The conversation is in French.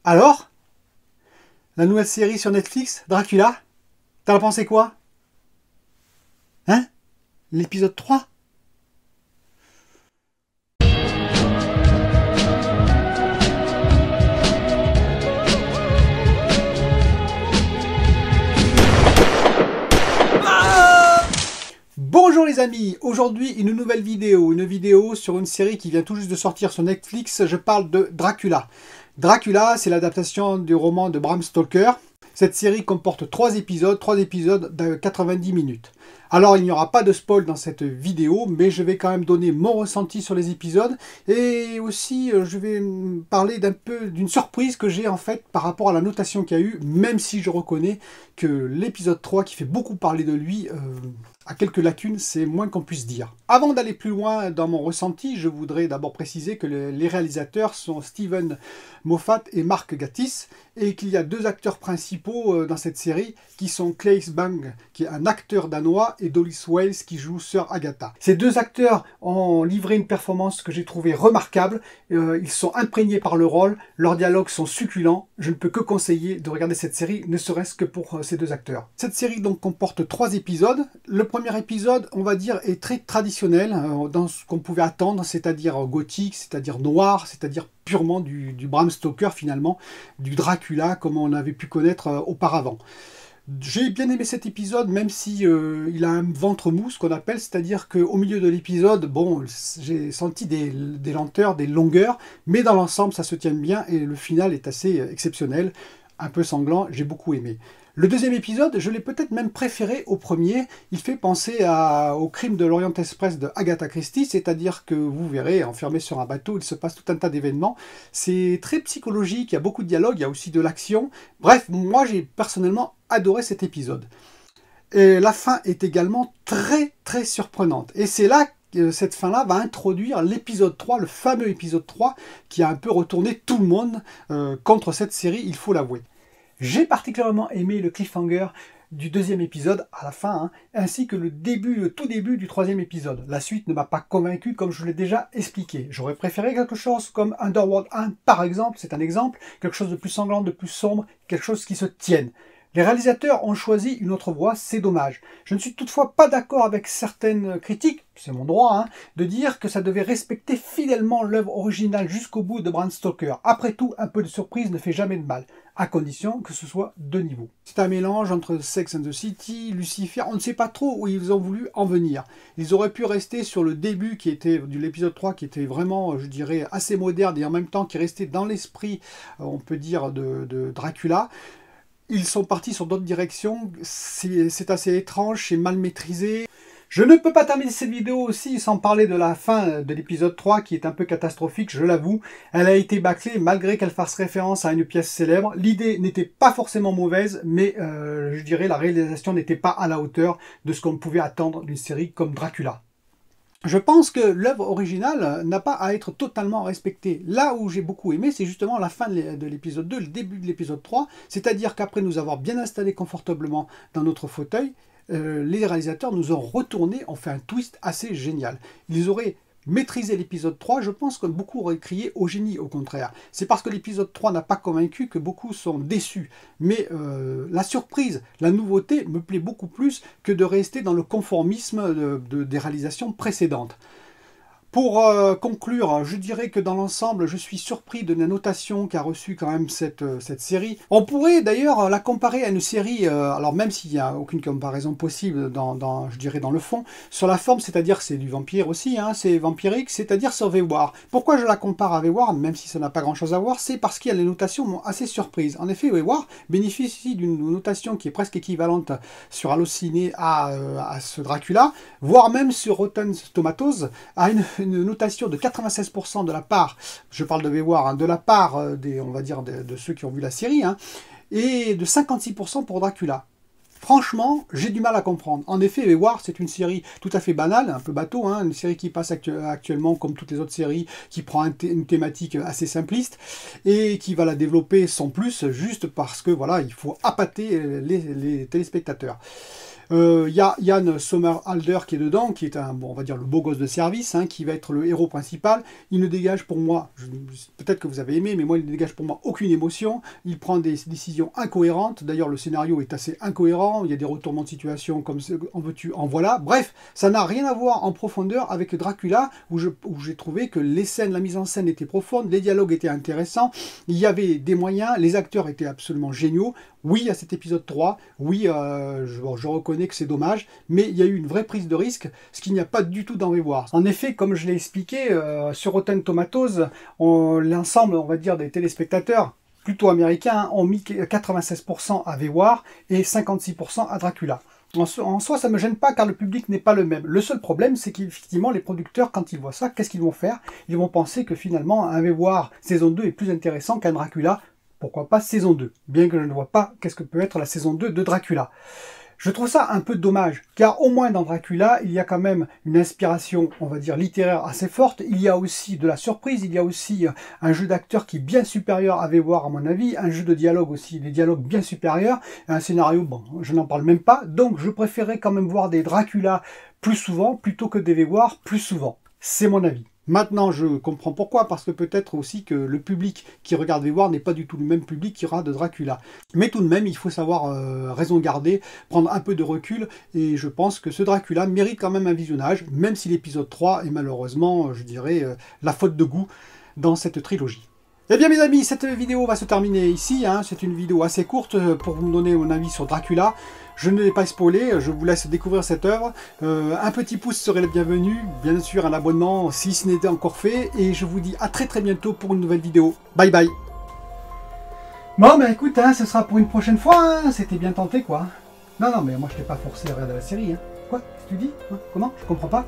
Alors, la nouvelle série sur Netflix, Dracula, t'en as pensé quoi? Hein? L'épisode 3? Bonjour les amis, aujourd'hui une nouvelle vidéo, sur une série qui vient tout juste de sortir sur Netflix. Je parle de Dracula. Dracula, c'est l'adaptation du roman de Bram Stoker. Cette série comporte 3 épisodes de 90 minutes. Alors il n'y aura pas de spoil dans cette vidéo, mais je vais quand même donner mon ressenti sur les épisodes et aussi je vais parler d'une surprise que j'ai en fait par rapport à la notation qu'il y a eu, même si je reconnais que l'épisode 3 qui fait beaucoup parler de lui a quelques lacunes, c'est moins qu'on puisse dire. Avant d'aller plus loin dans mon ressenti, je voudrais d'abord préciser que les réalisateurs sont Steven Moffat et Mark Gatiss, et qu'il y a 2 acteurs principaux dans cette série, qui sont Claes Bang, qui est un acteur danois, et Doris Wales, qui joue Sœur Agatha. Ces 2 acteurs ont livré une performance que j'ai trouvée remarquable. Ils sont imprégnés par le rôle, leurs dialogues sont succulents. Je ne peux que conseiller de regarder cette série, ne serait-ce que pour ces 2 acteurs. Cette série donc comporte 3 épisodes. Le premier épisode, on va dire, est très traditionnel dans ce qu'on pouvait attendre, c'est-à-dire gothique, c'est-à-dire noir, c'est-à-dire purement du Bram Stoker finalement, du Dracula comme on avait pu connaître auparavant. J'ai bien aimé cet épisode, même si il a un ventre mou, ce qu'on appelle, c'est-à-dire qu'au milieu de l'épisode, bon, j'ai senti des lenteurs, des longueurs, mais dans l'ensemble, ça se tient bien et le final est assez exceptionnel, un peu sanglant, j'ai beaucoup aimé. Le deuxième épisode, je l'ai peut-être même préféré au premier. Il fait penser au crime de l'Orient Express de Agatha Christie, c'est-à-dire que vous verrez, enfermé sur un bateau, il se passe tout un tas d'événements. C'est très psychologique, il y a beaucoup de dialogue, il y a aussi de l'action. Bref, moi j'ai personnellement adoré cet épisode. Et la fin est également très très surprenante. Et c'est là que cette fin-là va introduire l'épisode 3, le fameux épisode 3, qui a un peu retourné tout le monde contre cette série, il faut l'avouer. J'ai particulièrement aimé le cliffhanger du 2e épisode à la fin, ainsi que le tout début du 3e épisode. La suite ne m'a pas convaincu comme je l'ai déjà expliqué. J'aurais préféré quelque chose comme Underworld 1 par exemple, c'est un exemple, quelque chose de plus sanglant, de plus sombre, quelque chose qui se tienne. Les réalisateurs ont choisi une autre voie, c'est dommage. Je ne suis toutefois pas d'accord avec certaines critiques, c'est mon droit, de dire que ça devait respecter fidèlement l'œuvre originale jusqu'au bout de Bram Stoker. Après tout, un peu de surprise ne fait jamais de mal, à condition que ce soit de niveau. C'est un mélange entre Sex and the City, Lucifer, on ne sait pas trop où ils ont voulu en venir. Ils auraient pu rester sur le début qui était de l'épisode 3, qui était vraiment, je dirais, assez moderne et en même temps qui restait dans l'esprit, on peut dire, de Dracula. Ils sont partis sur d'autres directions, c'est assez étrange, c'est mal maîtrisé. Je ne peux pas terminer cette vidéo aussi sans parler de la fin de l'épisode 3 qui est un peu catastrophique, je l'avoue. Elle a été bâclée malgré qu'elle fasse référence à une pièce célèbre. L'idée n'était pas forcément mauvaise, mais je dirais la réalisation n'était pas à la hauteur de ce qu'on pouvait attendre d'une série comme Dracula. Je pense que l'œuvre originale n'a pas à être totalement respectée. Là où j'ai beaucoup aimé, c'est justement la fin de l'épisode 2, le début de l'épisode 3, c'est-à-dire qu'après nous avoir bien installés confortablement dans notre fauteuil, les réalisateurs nous ont retourné, ont fait un twist assez génial. Ils auraient maîtrisé l'épisode 3, je pense que beaucoup auraient crié au génie, au contraire. C'est parce que l'épisode 3 n'a pas convaincu que beaucoup sont déçus. Mais la surprise, la nouveauté me plaît beaucoup plus que de rester dans le conformisme des réalisations précédentes. Pour conclure, je dirais que dans l'ensemble, je suis surpris de la notation qu'a reçue quand même cette série. On pourrait d'ailleurs la comparer à une série, alors même s'il n'y a aucune comparaison possible je dirais dans le fond, sur la forme, c'est-à-dire c'est du vampire aussi, c'est vampirique, c'est-à-dire sur V-War. Pourquoi je la compare à V-War, même si ça n'a pas grand-chose à voir, c'est parce qu'il y a les notations m'ont assez surprise. En effet, V-War bénéficie d'une notation qui est presque équivalente sur Allociné à ce Dracula, voire même sur Rotten Tomatoes, à une notation de 96% de la part, je parle de V-War, de la part on va dire de ceux qui ont vu la série, et de 56% pour Dracula. Franchement, j'ai du mal à comprendre. En effet, V-War, c'est une série tout à fait banale, un peu bateau, une série qui passe actuellement comme toutes les autres séries, qui prend une thématique assez simpliste et qui va la développer sans plus, juste parce que voilà, il faut appâter les téléspectateurs. Il y a Ian Somerhalder qui est dedans, qui est un, bon, on va dire le beau gosse de service, hein, qui va être le héros principal. Il ne dégage pour moi, peut-être que vous avez aimé, mais moi il ne dégage pour moi aucune émotion. Il prend des décisions incohérentes. D'ailleurs le scénario est assez incohérent. Il y a des retournements de situation comme en veux-tu, en voilà. Bref, ça n'a rien à voir en profondeur avec Dracula, où j'ai trouvé que les scènes, la mise en scène était profonde, les dialogues étaient intéressants, il y avait des moyens, les acteurs étaient absolument géniaux. Oui, à cet épisode 3, oui, je reconnais que c'est dommage, mais il y a eu une vraie prise de risque, ce qu'il n'y a pas du tout dans War. En effet, comme je l'ai expliqué, sur Rotten Tomatoes, l'ensemble, on va dire, des téléspectateurs, plutôt américains, ont mis 96% à War et 56% à Dracula. En soi, ça ne me gêne pas car le public n'est pas le même. Le seul problème, c'est qu'effectivement, les producteurs, quand ils voient ça, qu'est-ce qu'ils vont faire? Ils vont penser que finalement, un War saison 2 est plus intéressant qu'un Dracula. Pourquoi pas saison 2? Bien que je ne vois pas qu'est-ce que peut être la saison 2 de Dracula. Je trouve ça un peu dommage, car au moins dans Dracula, il y a quand même une inspiration, on va dire, littéraire assez forte. Il y a aussi de la surprise, il y a aussi un jeu d'acteur qui est bien supérieur à War, à mon avis, un jeu de dialogue aussi, des dialogues bien supérieurs, un scénario, bon, je n'en parle même pas. Donc je préférais quand même voir des Dracula plus souvent, plutôt que des War plus souvent. C'est mon avis. Maintenant, je comprends pourquoi, parce que peut-être aussi que le public qui regarde War n'est pas du tout le même public qui regarde Dracula. Mais tout de même, il faut savoir raison garder, prendre un peu de recul, et je pense que ce Dracula mérite quand même un visionnage, même si l'épisode 3 est malheureusement, je dirais, la faute de goût dans cette trilogie. Eh bien mes amis, cette vidéo va se terminer ici, hein. C'est une vidéo assez courte pour vous donner mon avis sur Dracula. Je ne l'ai pas spoilé, je vous laisse découvrir cette œuvre. Un petit pouce serait le bienvenu, bien sûr un abonnement si ce n'était encore fait, et je vous dis à très bientôt pour une nouvelle vidéo. Bye bye. Bon bah écoute, hein, ce sera pour une prochaine fois, hein. C'était bien tenté quoi. Non mais moi je t'ai pas forcé à regarder la série, hein. Quoi? Qu'est-ce que tu dis? Comment? Je comprends pas.